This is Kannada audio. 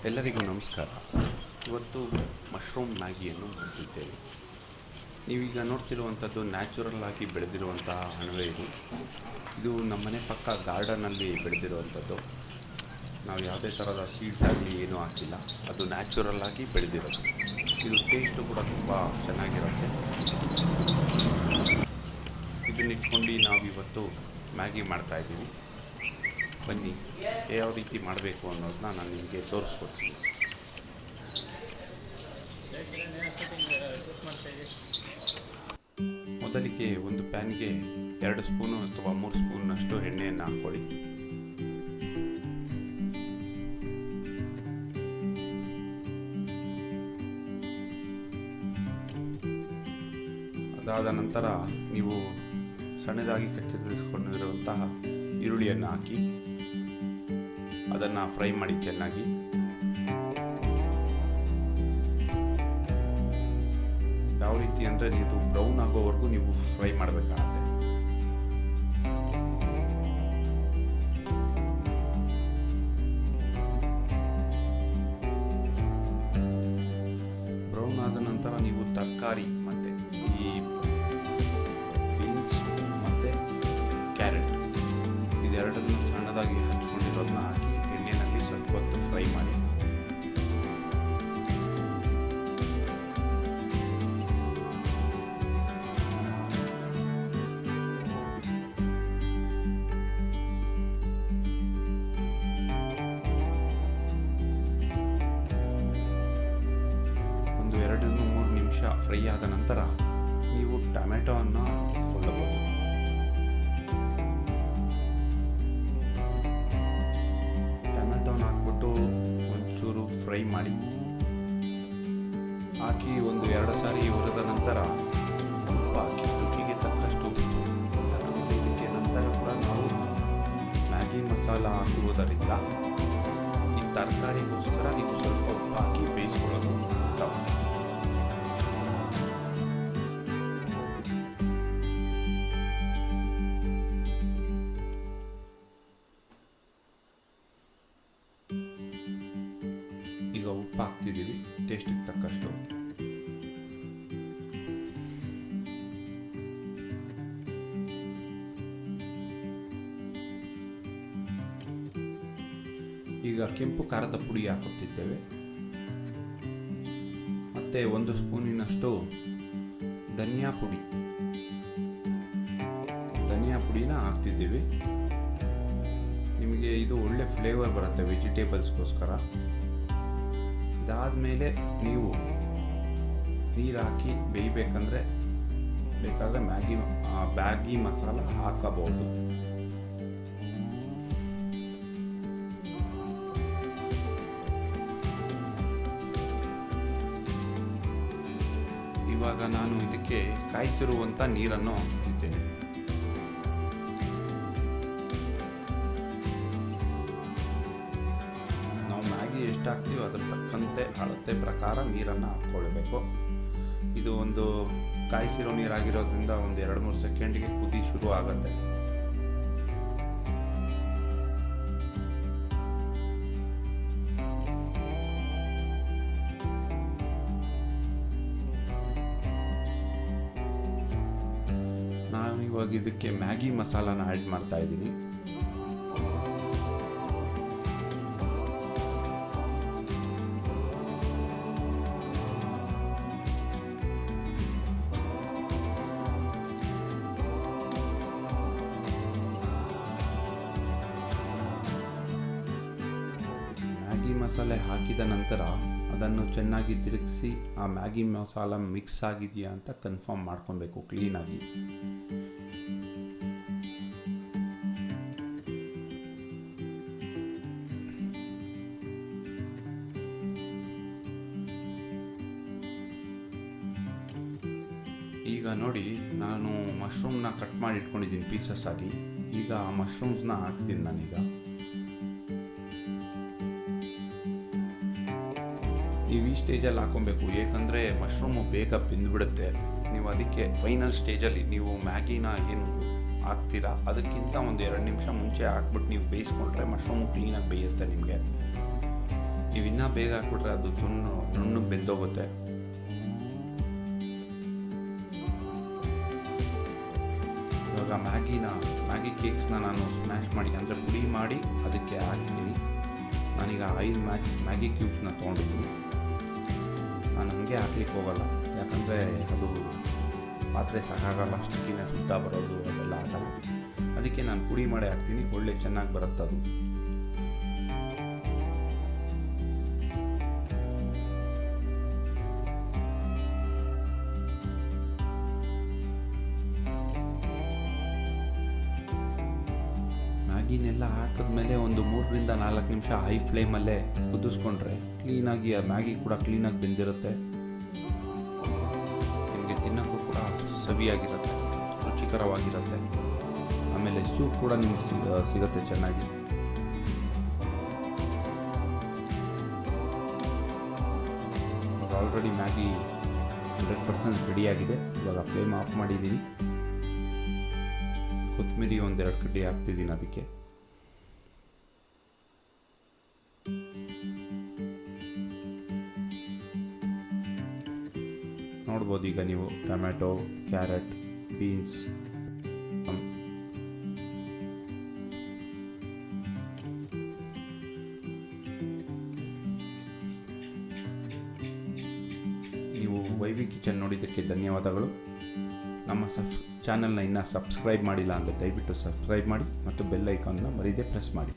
ಎಲ್ಲರಿಗೂ ನಮಸ್ಕಾರ. ಇವತ್ತು ಮಶ್ರೂಮ್ ಮ್ಯಾಗಿಯನ್ನು ಮಾಡುತ್ತಿದ್ದೇವೆ. ನೀವೀಗ ನೋಡ್ತಿರುವಂಥದ್ದು ನ್ಯಾಚುರಲ್ ಆಗಿ ಬೆಳೆದಿರುವಂತಹ ಅಣಬೆ. ಇದು ನಮ್ಮನೆ ಪಕ್ಕ ಗಾರ್ಡನಲ್ಲಿ ಬೆಳೆದಿರುವಂಥದ್ದು. ನಾವು ಯಾವುದೇ ಥರದ ಸೀಡ್ಸ್ ಆಗಲಿ ಏನೂ ಹಾಕಿಲ್ಲ, ಅದು ನ್ಯಾಚುರಲ್ ಆಗಿ ಬೆಳೆದಿರೋದು. ಇದು ಟೇಸ್ಟು ಕೂಡ ತುಂಬ ಚೆನ್ನಾಗಿರುತ್ತೆ. ಇದನ್ನಿಟ್ಕೊಂಡು ನಾವಿವತ್ತು ಮ್ಯಾಗಿ ಮಾಡ್ತಾಯಿದ್ದೀವಿ. ಬನ್ನಿ, ಯಾವ ರೀತಿ ಮಾಡಬೇಕು ಅನ್ನೋದನ್ನ ನಾನು ನಿಮಗೆ ತೋರಿಸ್ಕೊಡ್ತೀನಿ. ಮೊದಲಿಗೆ ಒಂದು ಪ್ಯಾನ್ಗೆ 2 ಸ್ಪೂನು ಅಥವಾ 3 ಸ್ಪೂನ್ನಷ್ಟು ಎಣ್ಣೆಯನ್ನು ಹಾಕ್ಕೊಳ್ಳಿ. ಅದಾದ ನಂತರ ನೀವು ಸಣ್ಣದಾಗಿ ಕತ್ತರಿಸಿಕೊಂಡಿರುವಂತಹ ಈರುಳ್ಳಿಯನ್ನು ಹಾಕಿ ಅದನ್ನು ಫ್ರೈ ಮಾಡಿ ಚೆನ್ನಾಗಿ. ಯಾವ ರೀತಿ ಅಂದರೆ ಇದು ಬ್ರೌನ್ ಆಗೋವರೆಗೂ ನೀವು ಫ್ರೈ ಮಾಡಬೇಕಾಗತ್ತೆ. ಬ್ರೌನ್ ಆದ ನಂತರ ನೀವು ತರಕಾರಿ ಮತ್ತು ಈ ಬೀನ್ಸ್ ಮತ್ತು ಕ್ಯಾರೆಟ್ ಇದೆರಡನ್ನು ಸಣ್ಣದಾಗಿ ಹಚ್ಕೊಂಡಿರೋದನ್ನ ಹಾಕಿ ಎಣ್ಣೆಯಲ್ಲಿ ಸ್ವಲ್ಪ ಹೊತ್ತು ಫ್ರೈ ಮಾಡಿ. ಒಂದು 2-3 ನಿಮಿಷ ಫ್ರೈ ಆದ ನಂತರ ನೀವು ಟೊಮೆಟೊವನ್ನು ಹಾಕಿಕೊಳ್ಳಬಹುದು. ಟೊಮೆಟೊನ ಹಾಕ್ಬಿಟ್ಟು ಒಂಚೂರು ಫ್ರೈ ಮಾಡಿ ಹಾಕಿ 1-2 ಸಾರಿ ಹುರಿದ ನಂತರ ಉಪ್ಪು ಹಾಕಿ ರುಚಿಗೆ ತಕ್ಕಷ್ಟು ಉಪ್ಪು. ಇದಕ್ಕೆ ನಂತರ ಕೂಡ ನಾವು ಮ್ಯಾಗಿ ಮಸಾಲ ಹಾಕುವುದರಿಂದ ಈ ತರಕಾರಿಗೋಸ್ಕರ ನೀವು ಸ್ವಲ್ಪ ಉಪ್ಪು ಹಾಕಿ ಬೇಯಿಸ್ಕೊಳ್ಳೋದು ಉತ್ತಮ. ಈಗ ಉಪ್ಪು ಹಾಕ್ತಿದ್ದೀವಿ ಟೇಸ್ಟಿಗೆ ತಕ್ಕಷ್ಟು. ಈಗ ಕೆಂಪು ಖಾರದ ಪುಡಿ ಹಾಕುತ್ತಿದ್ದೇವೆ. ಮತ್ತು 1 ಸ್ಪೂನಿನಷ್ಟು ಧನಿಯಾ ಪುಡಿನ ಹಾಕ್ತಿದ್ದೀವಿ. ನಿಮಗೆ ಇದು ಒಳ್ಳೆ ಫ್ಲೇವರ್ ಬರುತ್ತೆ ವೆಜಿಟೇಬಲ್ಸ್ಗೋಸ್ಕರ. ಇದಾದಮೇಲೆ ನೀವು ನೀರು ಹಾಕಿ ಬೇಯಬೇಕಂದ್ರೆ ಬೇಕಾದರೆ ಮ್ಯಾಗಿ ಮಸಾಲ ಹಾಕಬಹುದು. ಇವಾಗ ನಾನು ಇದಕ್ಕೆ ಕಾಯಿಸಿರುವಂಥ ನೀರನ್ನು ಹಾಕ್ತಿದ್ದೇನೆ. ನಾವು ಮ್ಯಾಗಿ ಎಷ್ಟು ಹಾಕ್ತೀವೋ ಅದ್ರ ತಕ್ಕಂತೆ ಅಳತೆ ಪ್ರಕಾರ ನೀರನ್ನು ಹಾಕ್ಕೊಳ್ಬೇಕು. ಇದು ಒಂದು ಕಾಯಿಸಿರೋ ನೀರಾಗಿರೋದ್ರಿಂದ ಒಂದು 2-3 ಸೆಕೆಂಡಿಗೆ ಕುದಿ ಶುರು ಆಗುತ್ತೆ. ನಾನು ಇವಾಗ ಇದಕ್ಕೆ ಮ್ಯಾಗಿ ಮಸಾಲಾನ ಆ್ಯಡ್ ಮಾಡ್ತಾ ಇದ್ದೀನಿ. ಮ್ಯಾಗಿ ಮಸಾಲೆ ಹಾಕಿದ ನಂತರ ಅದನ್ನು ಚೆನ್ನಾಗಿ ತಿರುಗಿಸಿ ಆ ಮ್ಯಾಗಿ ಮಸಾಲ ಮಿಕ್ಸ್ ಆಗಿದೆಯಾ ಅಂತ ಕನ್ಫರ್ಮ್ ಮಾಡ್ಕೊಬೇಕು ಕ್ಲೀನಾಗಿ. ಈಗ ನೋಡಿ, ನಾನು ಮಶ್ರೂಮ್ನ ಕಟ್ ಮಾಡಿ ಇಟ್ಕೊಂಡಿದ್ದೀನಿ ಪೀಸಸ್ ಆಗಿ. ಈಗ ಆ ಮಶ್ರೂಮ್ಸ್ನ ಹಾಕ್ತೀನಿ ನಾನೀಗ. ನೀವು ಈ ಸ್ಟೇಜಲ್ಲಿ ಹಾಕೊಬೇಕು, ಏಕೆಂದರೆ ಮಶ್ರೂಮು ಬೇಗ ಬೆಂದುಬಿಡುತ್ತೆ. ನೀವು ಅದಕ್ಕೆ ಫೈನಲ್ ಸ್ಟೇಜಲ್ಲಿ ನೀವು ಮ್ಯಾಗಿನ ಏನು ಹಾಕ್ತೀರಾ ಅದಕ್ಕಿಂತ ಒಂದು 2 ನಿಮಿಷ ಮುಂಚೆ ಹಾಕ್ಬಿಟ್ಟು ನೀವು ಬೇಯಿಸ್ಕೊಂಡ್ರೆ ಮಶ್ರೂಮು ಕ್ಲೀನಾಗಿ ಬೇಯುತ್ತೆ ನಿಮಗೆ. ನೀವು ಇನ್ನೂ ಬೇಗ ಹಾಕ್ಬಿಟ್ರೆ ಅದು ನುಣ್ಣಗೆ ಬೆಂದೋಗುತ್ತೆ. ಇವಾಗ ಮ್ಯಾಗಿ ಕೇಕ್ಸ್ನ ನಾನು ಸ್ಮ್ಯಾಶ್ ಮಾಡಿ ಅಂದರೆ ಪುಡಿ ಮಾಡಿ ಅದಕ್ಕೆ ಹಾಕ್ತೀನಿ. ನಾನೀಗ 5 ಮ್ಯಾಗಿ ಕ್ಯೂಬ್ಸ್ನ ತೊಗೊಂಡಿದ್ದೀನಿ. ನಾನು ಹಾಗೆ ಹಾಕ್ಲಿಕ್ಕೆ ಹೋಗಲ್ಲ, ಯಾಕಂದರೆ ಅದು ಪಾತ್ರೆ ಸಾಕಾಗಲ್ಲ, ಅಷ್ಟಕ್ಕಿಂತ ಸುತ್ತ ಬರೋದು ಅದೆಲ್ಲ ಆಗಲ್ಲ. ಅದಕ್ಕೆ ನಾನು ಪುಡಿ ಮಾಡಿ ಹಾಕ್ತೀನಿ, ಒಳ್ಳೆ ಚೆನ್ನಾಗಿ ಬರುತ್ತೆ ಅದು. ಮ್ಯಾಗಿನೆಲ್ಲ ಹಾಕಿದ್ಮೇಲೆ ಒಂದು 3-4 ನಿಮಿಷ ಹೈ ಫ್ಲೇಮಲ್ಲೇ ಕುದಿಸ್ಕೊಂಡ್ರೆ ಕ್ಲೀನಾಗಿ ಆ ಮ್ಯಾಗಿ ಕೂಡ ಕ್ಲೀನಾಗಿ ಬೆಂದಿರುತ್ತೆ. ನಿಮಗೆ ತಿನ್ನೋಕ್ಕೂ ಕೂಡ ಸವಿಯಾಗಿರುತ್ತೆ, ರುಚಿಕರವಾಗಿರುತ್ತೆ. ಆಮೇಲೆ ಸೂಪ್ ಕೂಡ ನಿಮ್ಗೆ ಸಿಗುತ್ತೆ ಚೆನ್ನಾಗಿ. ಆಲ್ರೆಡಿ ಮ್ಯಾಗಿ 100% ರೆಡಿಯಾಗಿದೆ. ಇವಾಗ ಫ್ಲೇಮ್ ಆಫ್ ಮಾಡಿದ್ದೀನಿ. ಕೊತ್ತಂಬರಿ 1-2 ಕಡ್ಡಿ ಹಾಕ್ತಿದ್ದೀನಿ ಅದಕ್ಕೆ. ನೋಡ್ಬೋದು ಈಗ ನೀವು ಟೊಮ್ಯಾಟೊ, ಕ್ಯಾರೆಟ್, ಬೀನ್ಸ್, ನೀವು ವೈವಿ ಕಿಚನ್ ನೋಡಿದ್ದಕ್ಕೆ ಧನ್ಯವಾದಗಳು. ನಮ್ಮ ಚಾನಲ್ನ ಇನ್ನೂ ಸಬ್ಸ್ಕ್ರೈಬ್ ಮಾಡಿಲ್ಲ ಅಂದರೆ ದಯವಿಟ್ಟು ಸಬ್ಸ್ಕ್ರೈಬ್ ಮಾಡಿ ಮತ್ತು ಬೆಲ್ ಐಕಾನ್ನ ಮರೀದೆ ಪ್ರೆಸ್ ಮಾಡಿ.